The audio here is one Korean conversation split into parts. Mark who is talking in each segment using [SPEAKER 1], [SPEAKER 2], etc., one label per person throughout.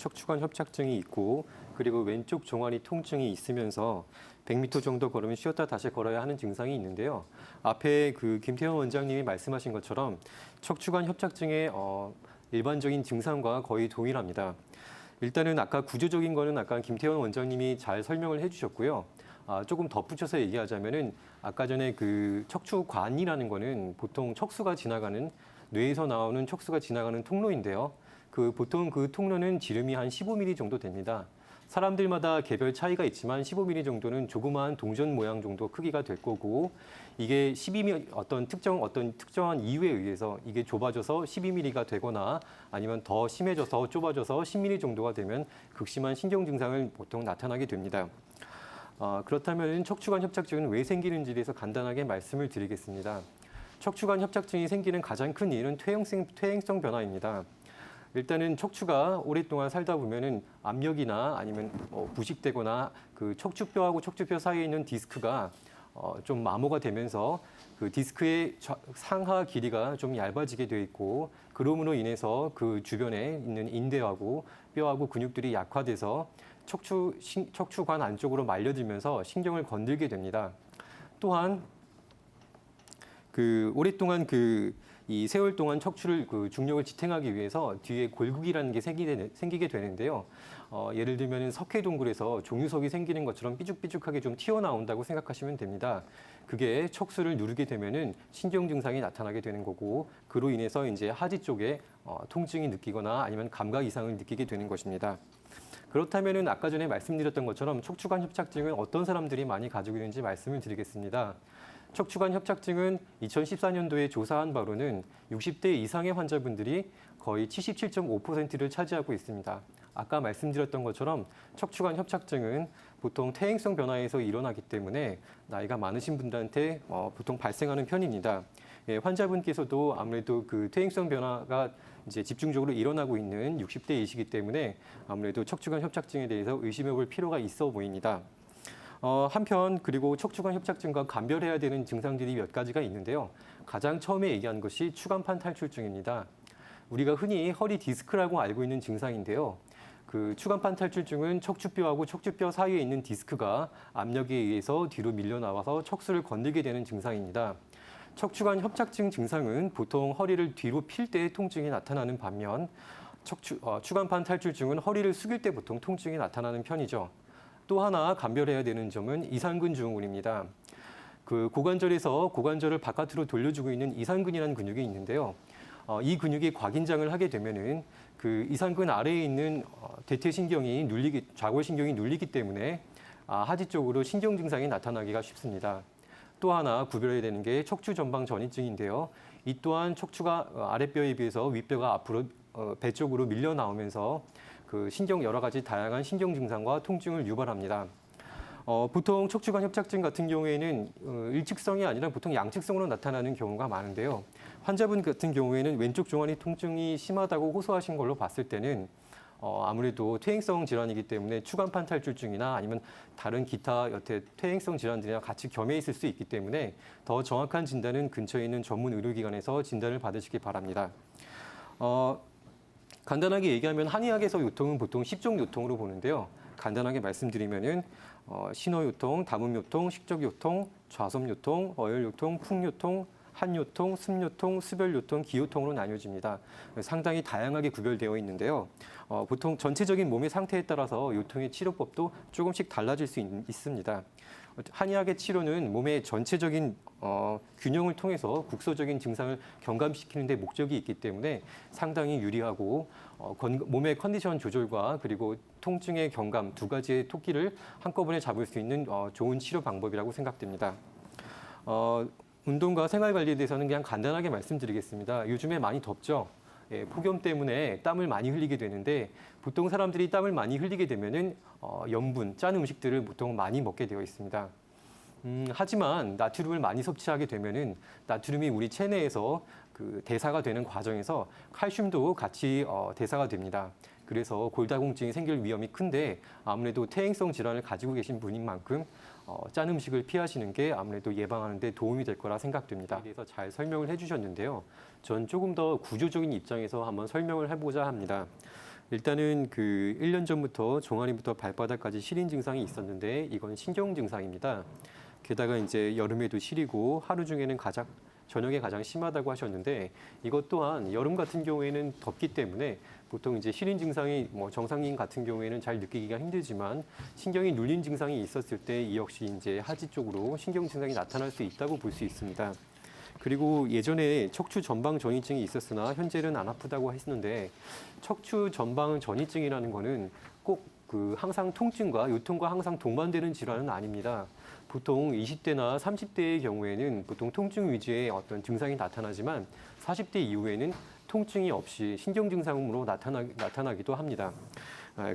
[SPEAKER 1] 척추관 협착증이 있고 그리고 왼쪽 종아리 통증이 있으면서 100m 정도 걸으면 쉬었다 다시 걸어야 하는 증상이 있는데요. 앞에 그 김태현 원장님이 말씀하신 것처럼 척추관 협착증의 일반적인 증상과 거의 동일합니다. 일단은 아까 구조적인 거는 아까 김태현 원장님이 잘 설명을 해주셨고요. 조금 덧붙여서 얘기하자면은 아까 전에 그 척추관이라는 거는 보통 척수가 지나가는 뇌에서 나오는 척수가 지나가는 통로인데요. 보통 그 통로는 지름이 한 15mm 정도 됩니다. 사람들마다 개별 차이가 있지만 15mm 정도는 조그마한 동전 모양 정도 크기가 될 거고 이게 12mm 어떤 특정한 이유에 의해서 이게 좁아져서 12mm가 되거나 아니면 더 심해져서 좁아져서 10mm 정도가 되면 극심한 신경 증상을 보통 나타나게 됩니다. 그렇다면 척추관 협착증은 왜 생기는지에 대해서 간단하게 말씀을 드리겠습니다. 척추관 협착증이 생기는 가장 큰 이유는 퇴행성 변화입니다. 일단은 척추가 오랫동안 살다 보면은 압력이나 아니면 부식되거나 그 척추뼈하고 척추뼈 사이에 있는 디스크가 좀 마모가 되면서 그 디스크의 상하 길이가 좀 얇아지게 되어 있고 그럼으로 인해서 그 주변에 있는 인대하고 뼈하고 근육들이 약화돼서 척추관 안쪽으로 말려들면서 신경을 건들게 됩니다. 또한 오랫동안 이 세월 동안 척추를 중력을 지탱하기 위해서 뒤에 골국이라는 게 생기게 되는데요. 예를 들면 석회동굴에서 종유석이 생기는 것처럼 삐죽삐죽하게 좀 튀어나온다고 생각하시면 됩니다. 그게 척수를 누르게 되면은 신경 증상이 나타나게 되는 거고 그로 인해서 이제 하지 쪽에 통증이 느끼거나 아니면 감각 이상을 느끼게 되는 것입니다. 그렇다면은 아까 전에 말씀드렸던 것처럼 척추관 협착증은 어떤 사람들이 많이 가지고 있는지 말씀을 드리겠습니다. 척추관 협착증은 2014년도에 조사한 바로는 60대 이상의 환자분들이 거의 77.5%를 차지하고 있습니다. 아까 말씀드렸던 것처럼 척추관 협착증은 보통 퇴행성 변화에서 일어나기 때문에 나이가 많으신 분들한테 보통 발생하는 편입니다. 예, 환자분께서도 아무래도 그 퇴행성 변화가 이제 집중적으로 일어나고 있는 60대이시기 때문에 아무래도 척추관 협착증에 대해서 의심해 볼 필요가 있어 보입니다. 한편 그리고 척추관 협착증과 감별해야 되는 증상들이 몇 가지가 있는데요. 가장 처음에 얘기한 것이 추간판 탈출증입니다. 우리가 흔히 허리 디스크라고 알고 있는 증상인데요. 그 추간판 탈출증은 척추뼈하고 척추뼈 사이에 있는 디스크가 압력에 의해서 뒤로 밀려 나와서 척수를 건들게 되는 증상입니다. 척추관 협착증 증상은 보통 허리를 뒤로 필 때 통증이 나타나는 반면 추간판 탈출증은 허리를 숙일 때 보통 통증이 나타나는 편이죠. 또 하나 감별해야 되는 점은 이상근 증후군입니다. 그 고관절에서 고관절을 바깥으로 돌려주고 있는 이상근이라는 근육이 있는데요. 이 근육이 과긴장을 하게 되면은 그 이상근 아래에 있는 좌골신경이 눌리기 때문에 하지 쪽으로 신경 증상이 나타나기가 쉽습니다. 또 하나 구별해야 되는 게 척추 전방 전이증인데요. 이 또한 척추가 아랫뼈에 비해서 윗뼈가 앞으로 배 쪽으로 밀려 나오면서 그 여러 가지 다양한 신경 증상과 통증을 유발합니다. 보통 척추관 협착증 같은 경우에는 일직성이 아니라 보통 양측성으로 나타나는 경우가 많은데요. 환자분 같은 경우에는 왼쪽 종아리 통증이 심하다고 호소하신 걸로 봤을 때는 아무래도 퇴행성 질환이기 때문에 추간판 탈출증이나 아니면 다른 기타 여태 퇴행성 질환들이랑 같이 겸해 있을 수 있기 때문에 더 정확한 진단은 근처에 있는 전문 의료기관에서 진단을 받으시기 바랍니다. 간단하게 얘기하면 한의학에서 요통은 보통 10종 요통으로 보는데요. 간단하게 말씀드리면은 신어요통, 담음요통, 식적요통, 좌섭요통, 어혈요통, 풍요통, 한요통, 습요통, 수별요통, 기요통으로 나뉘어집니다. 상당히 다양하게 구별되어 있는데요. 보통 전체적인 몸의 상태에 따라서 요통의 치료법도 조금씩 달라질 수 있습니다. 한의학의 치료는 몸의 전체적인 균형을 통해서 국소적인 증상을 경감시키는 데 목적이 있기 때문에 상당히 유리하고 몸의 컨디션 조절과 그리고 통증의 경감 두 가지의 토끼를 한꺼번에 잡을 수 있는 좋은 치료 방법이라고 생각됩니다. 운동과 생활관리에 대해서는 그냥 간단하게 말씀드리겠습니다. 요즘에 많이 덥죠? 예, 폭염 때문에 땀을 많이 흘리게 되는데 보통 사람들이 땀을 많이 흘리게 되면은 염분, 짠 음식들을 보통 많이 먹게 되어 있습니다. 하지만 나트륨을 많이 섭취하게 되면은 나트륨이 우리 체내에서 그 대사가 되는 과정에서 칼슘도 같이 대사가 됩니다. 그래서 골다공증이 생길 위험이 큰데 아무래도 퇴행성 질환을 가지고 계신 분인 만큼 짠 음식을 피하시는 게 아무래도 예방하는 데 도움이 될 거라 생각됩니다. 에 대해서 잘 설명을 해주셨는데요. 전 조금 더 구조적인 입장에서 한번 설명을 해보자 합니다. 일단은 그 1년 전부터 종아리부터 발바닥까지 시린 증상이 있었는데 이건 신경 증상입니다. 게다가 이제 여름에도 시리고 하루 중에는 저녁에 가장 심하다고 하셨는데 이것 또한 여름 같은 경우에는 덥기 때문에 보통 이제 시린 증상이 뭐 정상인 같은 경우에는 잘 느끼기가 힘들지만 신경이 눌린 증상이 있었을 때 이 역시 이제 하지 쪽으로 신경 증상이 나타날 수 있다고 볼 수 있습니다. 그리고 예전에 척추 전방 전이증이 있었으나 현재는 안 아프다고 했는데 척추 전방 전이증이라는 거는 꼭 그 항상 통증과 요통과 항상 동반되는 질환은 아닙니다. 보통 20대나 30대의 경우에는 보통 통증 위주의 어떤 증상이 나타나지만 40대 이후에는 통증이 없이 신경 증상으로 나타나기도 합니다.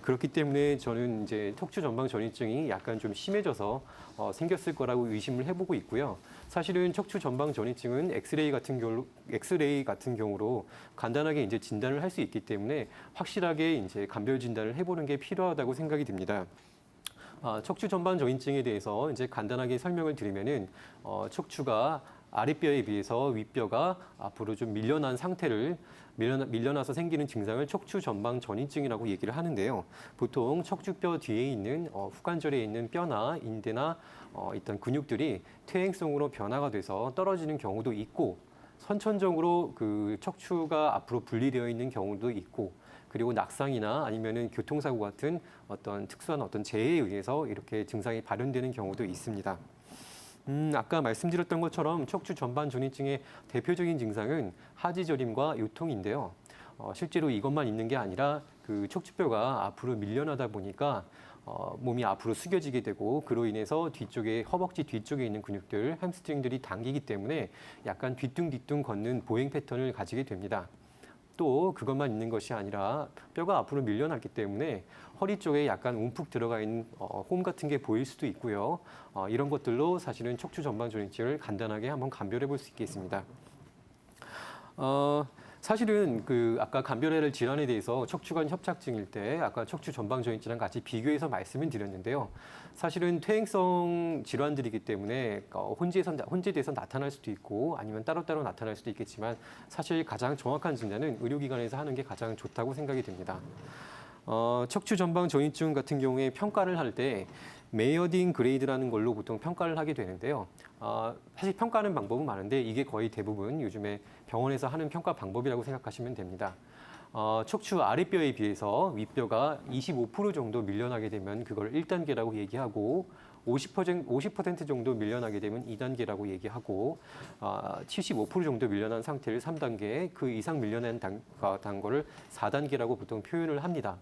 [SPEAKER 1] 그렇기 때문에 저는 이제 척추 전방 전이증이 약간 좀 심해져서 생겼을 거라고 의심을 해보고 있고요. 사실은 척추 전방 전이증은 엑스레이 같은 경우로 간단하게 이제 진단을 할 수 있기 때문에 확실하게 이제 감별 진단을 해보는 게 필요하다고 생각이 듭니다. 척추 전방 전이증에 대해서 이제 간단하게 설명을 드리면은 척추가 아랫뼈에 비해서 윗뼈가 앞으로 좀 밀려난 상태를 밀려나서 생기는 증상을 척추 전방 전이증이라고 얘기를 하는데요. 보통 척추뼈 뒤에 있는 후관절에 있는 뼈나 인대나 있던 근육들이 퇴행성으로 변화가 돼서 떨어지는 경우도 있고 선천적으로 그 척추가 앞으로 분리되어 있는 경우도 있고 그리고 낙상이나 아니면은 교통사고 같은 어떤 특수한 어떤 재해에 의해서 이렇게 증상이 발현되는 경우도 있습니다. 아까 말씀드렸던 것처럼 척추 전반 전이증의 대표적인 증상은 하지 저림과 요통인데요. 실제로 이것만 있는 게 아니라 그 척추뼈가 앞으로 밀려나다 보니까 몸이 앞으로 숙여지게 되고 그로 인해서 뒤쪽에 허벅지 뒤쪽에 있는 근육들, 햄스트링들이 당기기 때문에 약간 뒤뚱뒤뚱 걷는 보행 패턴을 가지게 됩니다. 또 그것만 있는 것이 아니라 뼈가 앞으로 밀려났기 때문에 허리 쪽에 약간 움푹 들어가 있는 홈 같은 게 보일 수도 있고요. 이런 것들로 사실은 척추 전방 전이증을 간단하게 한번 감별해 볼 수 있겠습니다. 사실은 그 아까 감별해야 질환에 대해서 척추관 협착증일 때 아까 척추 전방 전이증이랑 같이 비교해서 말씀을 드렸는데요. 사실은 퇴행성 질환들이기 때문에 혼재돼서 나타날 수도 있고 아니면 따로따로 나타날 수도 있겠지만 사실 가장 정확한 진단은 의료기관에서 하는 게 가장 좋다고 생각이 됩니다. 척추 전방 전이증 같은 경우에 평가를 할 때 메이어딩 그레이드라는 걸로 보통 평가를 하게 되는데요. 사실 평가하는 방법은 많은데 이게 거의 대부분 요즘에 병원에서 하는 평가 방법이라고 생각하시면 됩니다. 척추 아랫뼈에 비해서 윗뼈가 25% 정도 밀려나게 되면 그걸 1단계라고 얘기하고 50% 정도 밀려나게 되면 2단계라고 얘기하고 75% 정도 밀려난 상태를 3단계, 그 이상 밀려난 단거를 4단계라고 보통 표현을 합니다.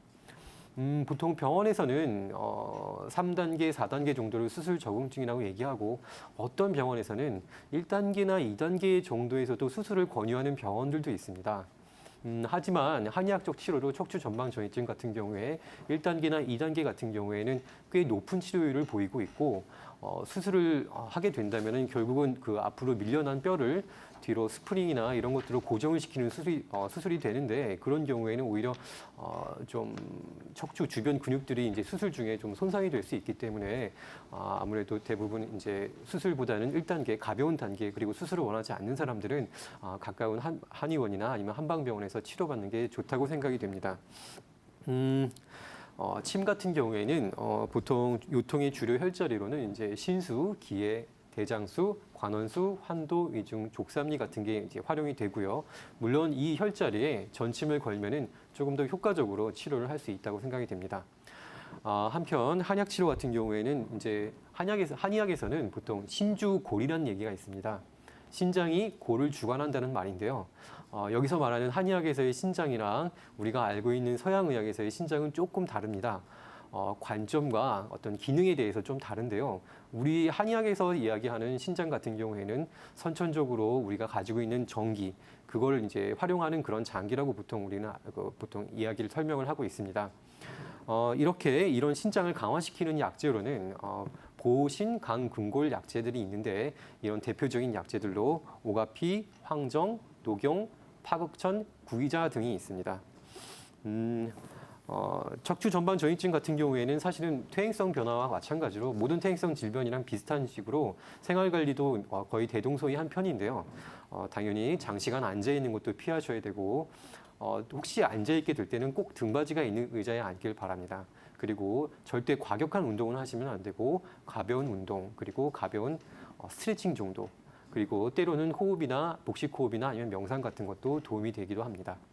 [SPEAKER 1] 보통 병원에서는 3단계, 4단계 정도를 수술 적응증이라고 얘기하고 어떤 병원에서는 1단계나 2단계 정도에서도 수술을 권유하는 병원들도 있습니다. 하지만 한의학적 치료로 척추 전방 전이증 같은 경우에 1단계나 2단계 같은 경우에는 꽤 높은 치료율을 보이고 있고 수술을 하게 된다면 결국은 그 앞으로 밀려난 뼈를 뒤로 스프링이나 이런 것들로 고정을 시키는 수술이 되는데 그런 경우에는 오히려 좀 척추 주변 근육들이 이제 수술 중에 좀 손상이 될 수 있기 때문에 아무래도 대부분 이제 수술보다는 1단계 가벼운 단계 그리고 수술을 원하지 않는 사람들은 가까운 한의원이나 아니면 한방병원에서 치료받는 게 좋다고 생각이 됩니다. 침 같은 경우에는 보통 요통의 주요 혈자리로는 이제 신수, 기의, 대장수, 관원수, 환도, 위중, 족삼리 같은 게 이제 활용이 되고요. 물론 이 혈자리에 전침을 걸면은 조금 더 효과적으로 치료를 할 수 있다고 생각이 됩니다. 한편 한약 치료 같은 경우에는 이제 한의학에서는 보통 신주골이라는 얘기가 있습니다. 신장이 골을 주관한다는 말인데요. 여기서 말하는 한의학에서의 신장이랑 우리가 알고 있는 서양의학에서의 신장은 조금 다릅니다. 관점과 어떤 기능에 대해서 좀 다른데요. 우리 한의학에서 이야기하는 신장 같은 경우에는 선천적으로 우리가 가지고 있는 정기, 그걸 이제 활용하는 그런 장기라고 보통 우리는 보통 이야기를 설명을 하고 있습니다. 이렇게 이런 신장을 강화시키는 약재로는 보신, 강, 금골 약재들이 있는데 이런 대표적인 약재들로 오가피, 황정, 녹용, 파극천, 구기자 등이 있습니다. 척추 전방 전이증 같은 경우에는 사실은 퇴행성 변화와 마찬가지로 모든 퇴행성 질병이랑 비슷한 식으로 생활관리도 거의 대동소이한 편인데요. 당연히 장시간 앉아 있는 것도 피하셔야 되고 혹시 앉아있게 될 때는 꼭 등받이가 있는 의자에 앉길 바랍니다. 그리고 절대 과격한 운동을 하시면 안 되고 가벼운 운동, 그리고 가벼운 스트레칭 정도, 그리고 때로는 호흡이나 복식 호흡이나 아니면 명상 같은 것도 도움이 되기도 합니다.